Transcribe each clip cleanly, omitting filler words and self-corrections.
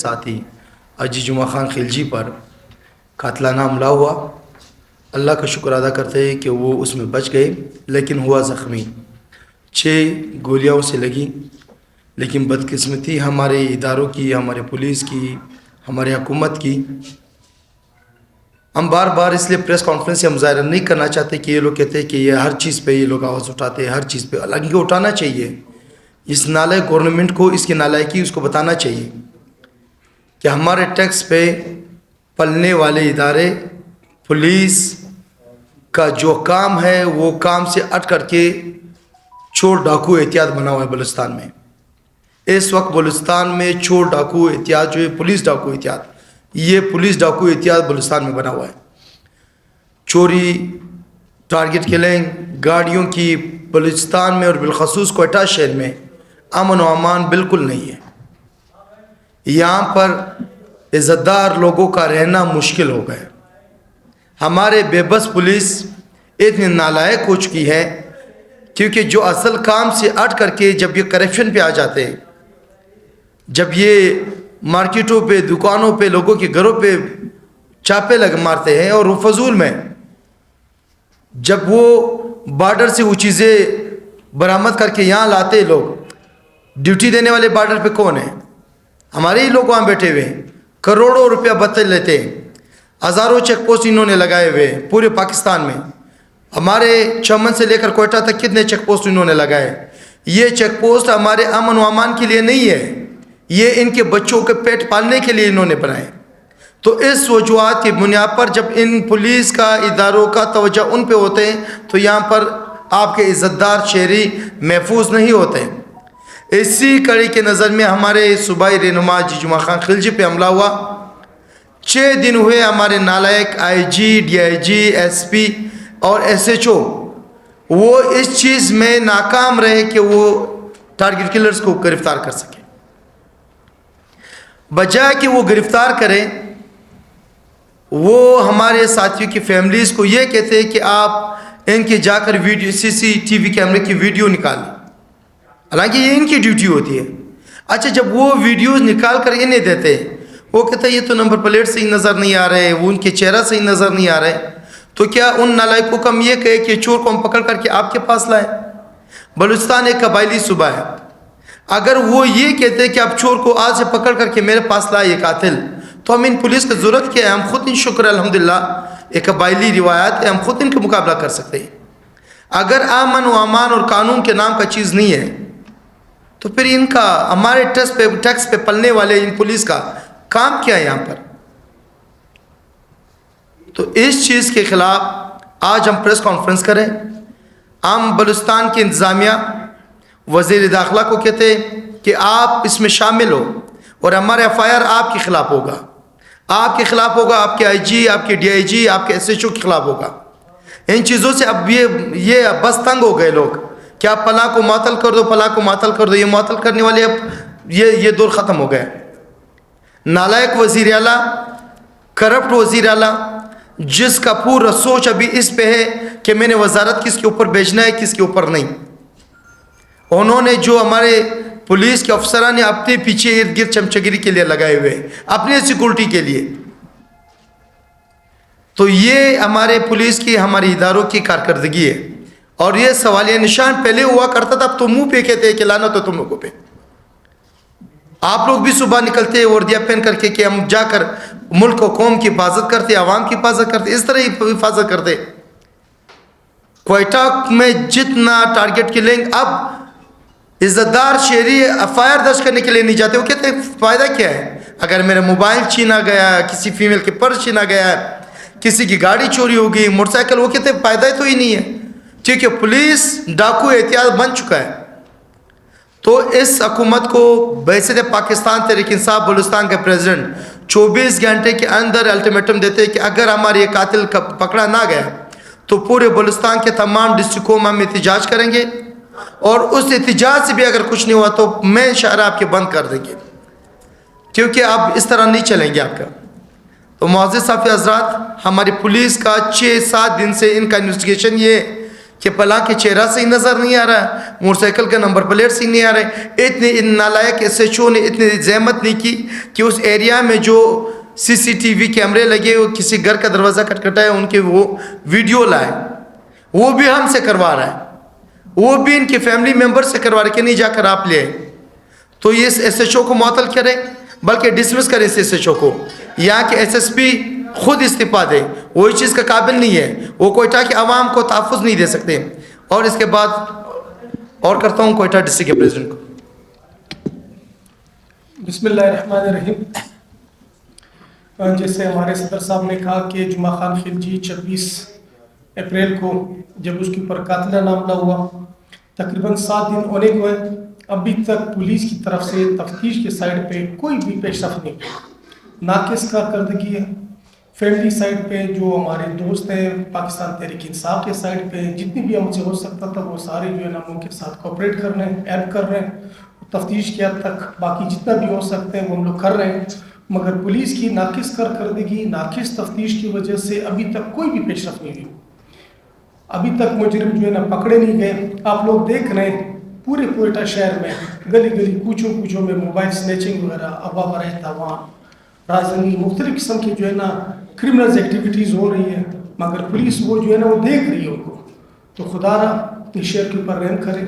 ساتھی اجی جمعہ خان خلجی پر قاتلانہ حملہ ہوا۔ اللہ کا شکر ادا کرتے ہیں کہ وہ اس میں بچ گئے، لیکن ہوا زخمی، 6 گولیاں اسے لگیں۔ لیکن بدقسمتی ہمارے اداروں کی، ہمارے پولیس کی، ہمارے حکومت کی، ہم بار بار اس لیے پریس کانفرنس سے مظاہرہ نہیں کرنا چاہتے کہ یہ لوگ کہتے ہیں کہ یہ ہر چیز پہ یہ لوگ آواز اٹھاتے ہیں، ہر چیز پہ حالانکہ اٹھانا چاہیے۔ اس نالائق گورنمنٹ کو اس کی نالائقی اس کو بتانا چاہیے کہ ہمارے ٹیکس پہ پلنے والے ادارے، پولیس کا جو کام ہے وہ کام سے ہٹ کر کے چور ڈاکو احتیاط بنا ہوا ہے بلوچستان میں۔ اس وقت بلوچستان میں چور ڈاکو احتیاط جو ہے پولیس ڈاکو احتیاط، یہ پولیس ڈاکو احتیاط بلوچستان میں بنا ہوا ہے۔ چوری، ٹارگٹ کلنگ، گاڑیوں کی بلوچستان میں اور بالخصوص کوئٹہ شہر میں امن و امان بالکل نہیں ہے۔ یہاں پر عزت دار لوگوں کا رہنا مشکل ہو گیا۔ ہمارے بے بس پولیس اتنی نالائق ہو چکی ہے کیونکہ جو اصل کام سے ہٹ کر کے جب یہ کرپشن پہ آ جاتے ہیں، جب یہ مارکیٹوں پہ، دکانوں پہ، لوگوں کے گھروں پہ چاپے مارتے ہیں اور وہ فضول میں جب وہ بارڈر سے وہ چیزیں برآمد کر کے یہاں لاتے لوگ، ڈیوٹی دینے والے بارڈر پہ کون ہیں؟ ہمارے ہی لوگ وہاں بیٹھے ہوئے ہیں، کروڑوں روپیہ بتل لیتے ہیں، ہزاروں چیک پوسٹ انہوں نے لگائے ہوئے ہیں پورے پاکستان میں۔ ہمارے چمن سے لے کر کوئٹہ تک کتنے چیک پوسٹ انہوں نے لگائے۔ یہ چیک پوسٹ ہمارے امن و امان کے لیے نہیں ہے، یہ ان کے بچوں کے پیٹ پالنے کے لیے انہوں نے بنائے۔ تو اس وجوہات کی بنیاد پر جب ان پولیس کا اداروں کا توجہ ان پہ ہوتے ہیں تو یہاں پر آپ کے عزت دار شہری محفوظ نہیں ہوتے۔ اسی کڑی کے نظر میں ہمارے صوبائی رہنما اجی جمعہ خان خلجی پہ حملہ ہوا۔ 6 دن ہوئے ہمارے نالائق آئی جی، D I G, S P اور ایس ایچ او وہ اس چیز میں ناکام رہے کہ وہ ٹارگٹ کلرز کو گرفتار کر سکے۔ بجائے کہ وہ گرفتار کریں، وہ ہمارے ساتھیوں کی فیملیز کو یہ کہتے ہیں کہ آپ ان کے جا کر ویڈیو CCTV کیمرے کی ویڈیو نکالیں، حالانکہ یہ ان کی ڈیوٹی ہوتی ہے۔ اچھا، جب وہ ویڈیوز نکال کر انہیں دیتے ہیں، وہ کہتا ہے یہ تو نمبر پلیٹ صحیح نظر نہیں آ رہے، وہ ان کے چہرہ صحیح نظر نہیں آ رہے، تو کیا ان نالائقوں کو ہم یہ کہے کہ چور کو ہم پکڑ کر کے آپ کے پاس لائیں؟ بلوچستان ایک قبائلی صوبہ ہے، اگر وہ یہ کہتے ہیں کہ آپ چور کو آج سے پکڑ کر کے میرے پاس لائے یہ قاتل، تو ہم ان پولیس کی ضرورت کیا ہے؟ ہم خود ان شکر الحمدللہ ایک قبائلی روایات ہے، ہم خود ان کا مقابلہ کر سکتے ہیں۔ اگر امن و امان اور قانون کے نام کا چیز نہیں ہے تو پھر ان کا ہمارے ٹیکس پہ پلنے والے ان پولیس کا کام کیا ہے یہاں پر؟ تو اس چیز کے خلاف آج ہم پریس کانفرنس کریں۔ ہم بلوچستان کی انتظامیہ، وزیر داخلہ کو کہتے ہیں کہ آپ اس میں شامل ہو اور ہمارا FIR آپ کے خلاف ہوگا، آپ کے خلاف ہوگا، آپ کے آئی جی، آپ کے ڈی آئی جی، آپ کے ایس ایچ او کے خلاف ہوگا۔ ان چیزوں سے اب یہ بس تنگ ہو گئے لوگ کہ آپ فلاں کو معطل کر دو، فلاں کو معطل کر دو، یہ معطل کرنے والے اب یہ دور ختم ہو گئے۔ نالائق وزیر اعلیٰ، کرپٹ وزیر اعلیٰ، جس کا پورا سوچ ابھی اس پہ ہے کہ میں نے وزارت کس کے اوپر بھیجنا ہے، کس کے اوپر نہیں۔ انہوں نے جو ہمارے پولیس کے افسران نے اپنے پیچھے ارد گرد چمچگیری کے لیے لگائے ہوئے ہیں، اپنے سیکورٹی کے لیے، تو یہ ہمارے پولیس کی، ہماری اداروں کی کارکردگی ہے۔ اور یہ سوالیہ نشان پہلے ہوا کرتا تھا، اب تو منہ پہ کہتے ہیں کہ لعنت ہو تم لوگوں پہ۔ آپ لوگ بھی صبح نکلتے وردیاں پہن کر کے کہ ہم جا کر ملک و قوم کی حفاظت کرتے، عوام کی حفاظت کرتے، اس طرح ہی حفاظت کرتے۔ کوئٹہ میں جتنا ٹارگٹ کلنگ، اب عزت دار شہری FIR درج کرنے کے لیے نہیں جاتے، وہ کہتے ہیں فائدہ کیا ہے؟ اگر میرا موبائل چھینا گیا، کسی فیمیل کے پرس چھینا گیا، کسی کی گاڑی چوری ہو گئی، موٹر سائیکل، وہ کہتے ہیں فائدہ تو ہی نہیں ہے، کیونکہ پولیس ڈاکو احتیاط بن چکا ہے۔ تو اس حکومت کو بحیثیت پاکستان تحریک انصاف بلوچستان کے پریزیڈنٹ 24 گھنٹے کے اندر الٹیمیٹم دیتے ہیں کہ اگر ہمارے یہ قاتل پکڑا نہ گیا تو پورے بلوچستان کے تمام ڈسٹرکوں میں ہم احتجاج کریں گے، اور اس احتجاج سے بھی اگر کچھ نہیں ہوا تو میں شہر آپ کے بند کر دیں گے، کیونکہ اب اس طرح نہیں چلیں گے آپ کا۔ تو معزز صاحب حضرات، ہماری پولیس کا 6-7 دن سے ان کا انویسٹیگیشن یہ کہ پلا کے چہرہ سے ہی نظر نہیں آ رہا ہے, موٹر سائیکل کا نمبر پلیٹ سے ہی نہیں آ رہا ہے. اتنے نالائق ایس ایچ او نے اتنی زحمت نہیں کی کہ اس ایریا میں جو سی سی ٹی وی کیمرے لگے ہوئے کسی گھر کا دروازہ کھٹکھٹائے ان کے وہ ویڈیو لائے. وہ بھی ہم سے کروا رہا ہے, وہ بھی ان کے فیملی ممبر سے کروا رہا ہے کہ نہیں جا کر آپ لے. تو یہ اس ایس ایچ او کو معطل کرے, بلکہ ڈسمس کرے اس ایس ایچ او کو. یہاں کے ایس ایس پی خود استعفیٰ دے, وہ اس چیز کا قابل نہیں ہے, وہ کوئٹہ کے عوام کو تحفظ نہیں دے سکتے. اور اس کے بعد اور کرتا ہوں کوئٹہ ڈسٹرکٹ کے پریزیڈنٹ کو. بسم اللہ الرحمن الرحیم. جیسے ہمارے صدر صاحب نے کہا کہ جمعہ خان خلجی 26 اپریل کو جب اس کے اوپر قاتلانہ حملہ ہوا, تقریباً 7 دن ہونے کو ہے, ابھی تک پولیس کی طرف سے تفتیش کے سائڈ پہ کوئی بھی پیش رفت نہیں, ناقص کارکردگی ہے. فیملی سائڈ پہ جو ہمارے دوست ہیں پاکستان تحریک انصاف کے سائڈ پہ جتنی بھی ہم سے ہو سکتا تھا وہ سارے جو ہے نا ان کے ساتھ کوپریٹ کر رہے ہیں, ہیلپ کر رہے ہیں. تفتیش کے حد تک باقی جتنا بھی ہو سکتے ہیں وہ ہم لوگ کر رہے ہیں, مگر پولیس کی ناقص کارکردگی, ناقص تفتیش کی وجہ سے ابھی تک کوئی بھی پیش رفت نہیں ہوئی. ابھی تک مجرم جو ہے نا پکڑے نہیں گئے. آپ لوگ دیکھ رہے ہیں پورے کوئٹہ شہر میں گلی گلی کوچوں کوچوں میں موبائل سنیچنگ وغیرہ ابا برائے تاوان رازنی مختلف قسم کی جو ہے نا کرمنلز ایکٹیویٹیز ہو رہی ہے, مگر پولیس وہ جو ہے نا وہ دیکھ رہی ہے ان کو. تو خدا را اپنے شہر کے اوپر رحم کرے,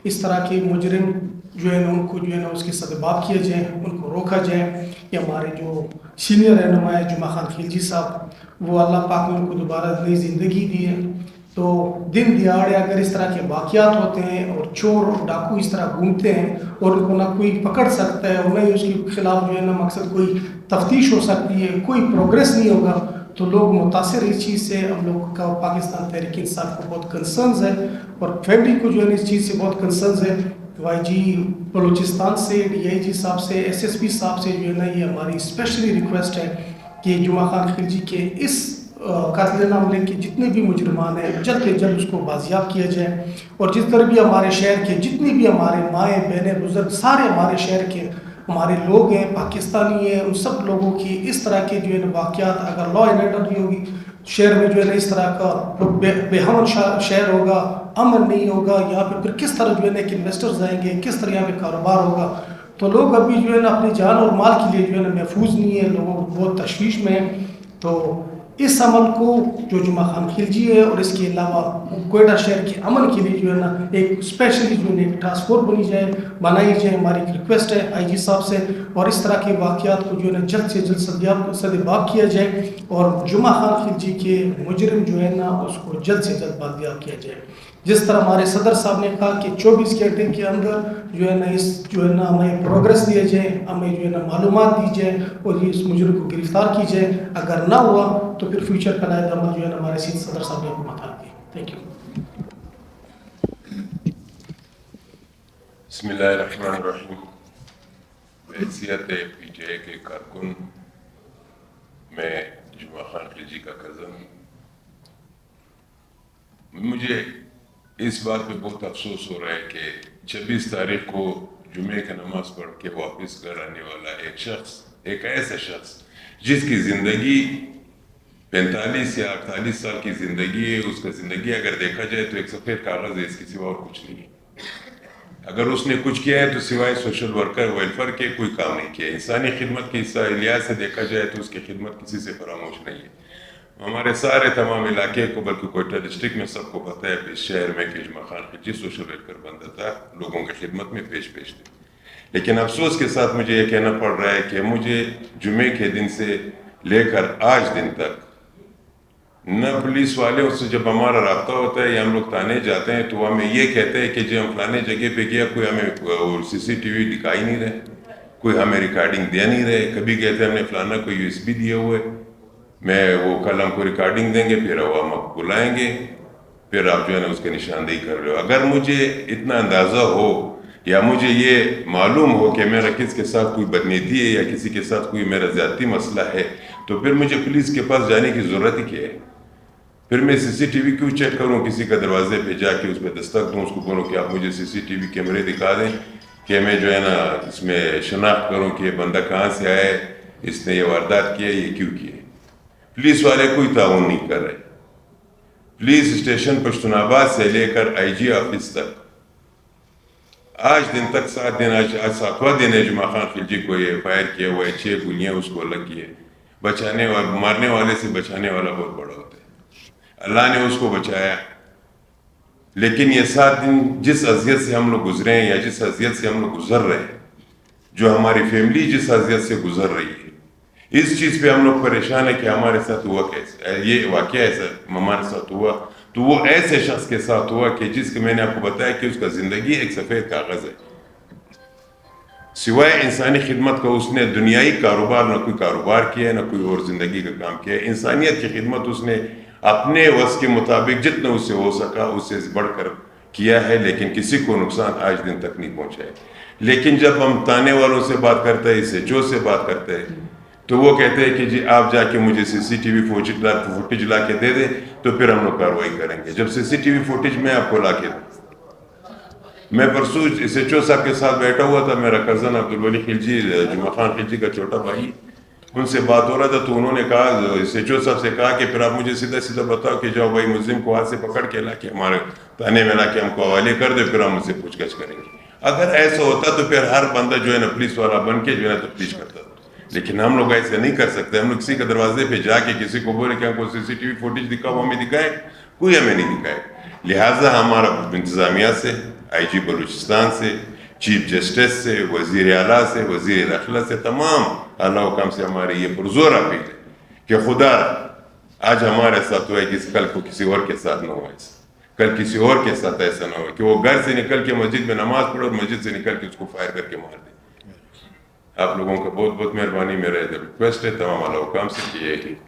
اس طرح کے مجرم جو ہے نا ان کو جو ہے نا اس کے سدباب کیے جائیں, ان کو روکا جائے. یہ ہمارے جو سینئر رہنما ہے جمعہ خان خلجی صاحب, وہ اللہ پاک نے ان کو دوبارہ نئی زندگی دی ہے. تو دن دیہاڑے اگر اس طرح کے واقعات ہوتے ہیں اور چور اور ڈاکو اس طرح گھومتے ہیں اور ان کو نہ کوئی پکڑ سکتا ہے اور نہ ہی اس کے خلاف جو ہے نا مقصد کوئی تفتیش ہو سکتی ہے, کوئی پروگریس نہیں ہوگا, تو لوگ متاثر اس چیز سے. ہم لوگ کا پاکستان تحریک انصاف کو بہت کنسرنز ہے اور فیملی کو جو ہے نا اس چیز سے بہت کنسرنز ہے. وائی جی بلوچستان سے, ڈی آئی جی صاحب سے, ایس ایس پی صاحب سے جو ہے نا یہ ہماری اسپیشلی ریکویسٹ ہے کہ جمعہ خان خلجی کے اس قاتلانہ حملے کے جتنے بھی مجرمان ہیں جلد سے جلد اس کو بازیاب کیا جائے. اور جس طرح بھی ہمارے شہر کے جتنی بھی ہمارے مائیں بہنیں بزرگ سارے ہمارے شہر کے ہمارے لوگ ہیں, پاکستانی ہیں, ان سب لوگوں کی اس طرح کے جو ہے نا واقعات, اگر لا اینڈ آرڈر نہیں ہوگی شہر میں جو ہے نا اس طرح کا بے امن شہر ہوگا, امن نہیں ہوگا, یہاں پہ پھر کس طرح جو ہے نا کہ انویسٹرز آئیں گے, کس طرح یہاں پہ کاروبار ہوگا. تو لوگ ابھی جو ہے نا اپنی جان اور مال کے لیے جو ہے نا محفوظ نہیں ہے, لوگوں بہت تشویش میں ہیں. تو اس عمل کو جو جمعہ خان خلجی ہے اور اس کے علاوہ کوئٹہ شہر کے امن کے لیے جو ہے نا ایک اسپیشلی جو ہے ایک ٹاسک فورس بنائی جائے, ہماری ایک ریکویسٹ ہے آئی جی صاحب سے. اور اس طرح کے واقعات کو جو ہے نا جلد سے جلد سدباب کیا جائے اور جمعہ خان خلجی کے مجرم جو ہے نا اس کو جلد سے جلد بازیاب کیا جائے. جس طرح ہمارے صدر صاحب نے کہا کہ 24 گھنٹے کے اندر جو ہے نا اس جو ہے نا ہمیں پروگریس دیا جائے, ہمیں جو ہے نا معلومات دی جائے اور یہ اس مجرم کو گرفتار کی جائے. اگر نہ ہوا تو پھر فیوچر قائد عمل جو ہے نا ہمارے صدر صاحب نے حکومت حال کی. Thank you. بسم اللہ الرحمن الرحیم. بحیثیت پی ٹی آئی کے کارکن میں جمعہ خان خلجی کا کزن, مجھے اس بات پہ بہت افسوس ہو رہا ہے کہ 26 تاریخ کو جمعے کا نماز پڑھ کے واپس گھر آنے والا ایک شخص, ایک ایسا شخص جس کی زندگی 45 یا 48 سال کی زندگی ہے, اس کا زندگی اگر دیکھا جائے تو ایک سفید کاغذ ہے, اس کے سوا اور کچھ نہیں ہے. اگر اس نے کچھ کیا ہے تو سوائے سوشل ورکر ویلفیئر کے کوئی کام نہیں کیا. انسانی خدمت کے حصہ لحاظ سے دیکھا جائے تو اس کی خدمت کسی سے فراموش نہیں ہے. ہمارے سارے تمام علاقے کو بلکہ کوئٹہ ڈسٹرکٹ میں سب کو پتہ ہے اس شہر میں کہ جمعہ خان خلجی سوشل ورکر بندہ تھا, لوگوں کی خدمت میں پیش تھے. لیکن افسوس کے ساتھ مجھے یہ کہنا پڑ رہا ہے کہ مجھے جمعے کے دن سے لے کر آج دن تک نہ پولیس والے اس سے جب ہمارا رابطہ ہوتا ہے یا ہم لوگ تانے جاتے ہیں تو ہمیں یہ کہتے ہیں کہ جی ہم فلانے جگہ پہ گیا, کوئی ہمیں سی سی ٹی وی دکھائی نہیں رہے, کوئی ہمیں ریکارڈنگ دے نہیں رہے. کبھی کہتے ہیں ہم نے فلانا کوئی یو ایس بی دیے ہوئے, میں وہ کل ہم کو ریکارڈنگ دیں گے, پھر وہ ہم آپ بلائیں گے, پھر آپ جو ہے نا اس کی نشاندہی کر رہے ہو. اگر مجھے اتنا اندازہ ہو یا مجھے یہ معلوم ہو کہ میرا کس کے ساتھ کوئی بدنیتی ہے یا کسی کے ساتھ کوئی میرا زیادتی مسئلہ ہے تو پھر مجھے پولیس کے پاس جانے کی ضرورت ہی کیا ہے؟ پھر میں سی سی ٹی وی کیوں چیک کروں, کسی کا دروازے پہ جا کے اس پہ دستک دوں, اس کو بولوں کہ آپ مجھے سی سی ٹی وی کیمرے دکھا دیں کہ میں جو ہے نا اس میں شناخت کروں کہ یہ بندہ کہاں سے آیا ہے, اس نے یہ واردات کیا ہے, یہ کیوں کیا ہے. پولیس والے کوئی تعاون نہیں کر رہے. پولیس اسٹیشن پشتون آباد سے لے کر آئی جی آفس تک آج دن تک 7 دن، آج 7واں دن ہے جمعہ خان خلجی کو یہ فائر کیا ہوا ہے، 6 گولیاں اس کو لگی ہے. بچانے والا، مارنے والے سے بچانے والا بہت بڑا ہوتا ہے. اللہ نے اس کو بچایا. لیکن یہ 7 دن جس اذیت سے ہم لوگ گزرے ہیں یا جس اذیت سے ہم لوگ گزر رہے ہیں، جو ہماری فیملی جس اذیت سے گزر رہی ہے، اس چیز پہ ہم لوگ پریشان ہیں کہ ہمارے ساتھ ہوا کیسے، یہ واقعہ ایسا ہمارے ساتھ ہوا تو وہ ایسے شخص کے ساتھ ہوا کہ جس کے میں نے آپ کو بتایا کہ اس کا زندگی ایک سفید کاغذ ہے. سوائے انسانی خدمت کا اس نے دنیائی کاروبار نہ کوئی کاروبار کیا ہے، نہ کوئی اور زندگی کا کام کیا ہے. انسانیت کی خدمت اس نے اپنے وس کے مطابق جتنا اس سے ہو سکا اس سے بڑھ کر کیا ہے، لیکن کسی کو نقصان آج دن تک نہیں پہنچا ہے. لیکن جب ہم تانے والوں سے بات کرتے ہیں، اس سے سے بات کرتے ہیں، تو وہ کہتے ہیں کہ جی آپ جا کے مجھے CCTV فوٹیج لا کے دے دیں تو پھر ہم لوگ کارروائی کریں گے. جب CCTV فوٹیج میں آپ کو لا کے دوں، میں پرسوں SHO صاحب کے ساتھ بیٹھا ہوا تھا، میرا کزن عبدالولی خلجی، جمعہ خان خلجی کا چھوٹا بھائی، ان سے بات ہو رہا تھا تو انہوں نے کہا، SHO صاحب سے کہا کہ پھر آپ مجھے سیدھا سیدھا بتاؤ کہ جاؤ بھائی ملزم کو ہاتھ سے پکڑ کے لا کے ہمارے تانے میں لا کے ہم کو حوالے کر دے، پھر ہم ان سے پوچھ گچھ کریں گے. اگر ایسا ہوتا تو پھر ہر بندہ جو ہے نا پولیس والا بن کے جو ہے نا تفتیش کرتا تھا. لیکن ہم لوگ ایسے نہیں کر سکتے. ہم لوگ کسی کے دروازے پہ جا کے کسی کو بولے کہ ہم کو CCTV فوٹیج دکھاؤ، ہمیں دکھائے، کوئی ہمیں نہیں دکھائے. لہٰذا ہمارا انتظامیہ سے، IG بلوچستان سے، چیف جسٹس سے، وزیر اعلیٰ سے، وزیر داخلہ سے، تمام اعلیٰ حکام سے ہماری یہ پرزور اپیل ہے کہ خدا آج ہمارے ساتھ ہوا ہے کہ کل کو کسی اور کے ساتھ نہ ہو ایسا، کل کسی اور کے ساتھ ایسا نہ ہو کہ وہ گھر سے نکل کے مسجد میں نماز پڑھے اور مسجد سے نکل کے اس کو فائر کر کے مار دے. آپ لوگوں کا بہت بہت مہربانی. میرا ریکویسٹ ہے تمام اعلیٰ حکام سے کہ یہ